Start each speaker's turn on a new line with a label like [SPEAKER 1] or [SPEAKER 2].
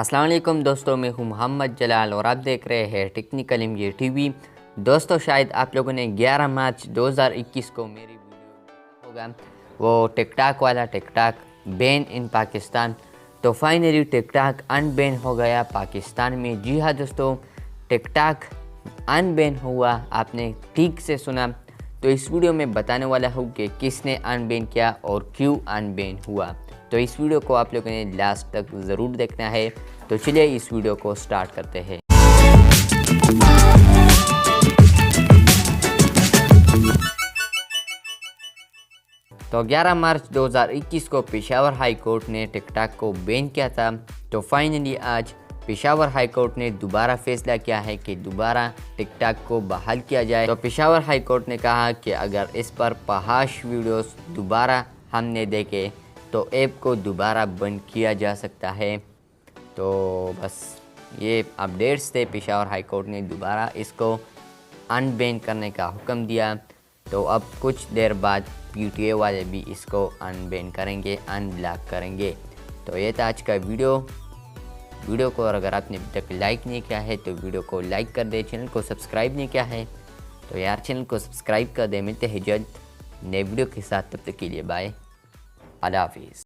[SPEAKER 1] अस्सलाम वालेकुम दोस्तों, मैं हूं मोहम्मद जलाल और आप देख रहे हैं टेक्निकल एमजे टीवी। दोस्तों, शायद आप लोगों ने 11 मार्च 2021 को मेरी वीडियो होगा वो टिकटॉक वाला, टिकटॉक बैन इन पाकिस्तान। तो फाइनली टिकटॉक अनबैन हो गया पाकिस्तान में। जी हाँ दोस्तों, टिकटॉक अनबैन हुआ, आपने ठीक से सुना। तो इस वीडियो में बताने वाला हूँ कि किसने अनबैन किया और क्यों अनबैन हुआ। तो इस वीडियो को आप लोगों ने लास्ट तक ज़रूर देखना है। तो चलिए इस वीडियो को स्टार्ट करते हैं। तो 11 मार्च 2021 को पेशावर हाई कोर्ट ने टिकटॉक को बैन किया था। तो फाइनली आज पेशावर हाई कोर्ट ने दोबारा फैसला किया है कि दोबारा टिकटॉक को बहाल किया जाए। तो पेशावर हाई कोर्ट ने कहा कि अगर इस पर फहाश वीडियोस दोबारा हमने देखे तो ऐप को दोबारा बंद किया जा सकता है। तो बस ये अपडेट्स थे। पेशावर हाई कोर्ट ने दोबारा इसको अनबैन करने का हुक्म दिया। तो अब कुछ देर बाद PTI वाले भी इसको अनबैन करेंगे, अनब्लॉक करेंगे। तो ये था आज का वीडियो को अगर आपने अभी तक लाइक नहीं किया है तो वीडियो को लाइक कर दे। चैनल को सब्सक्राइब नहीं किया है तो यार चैनल को सब्सक्राइब कर दे। मिलते हैं जल्द नए वीडियो के साथ, तब तक के लिए बाय, अल्लाह हाफिज़।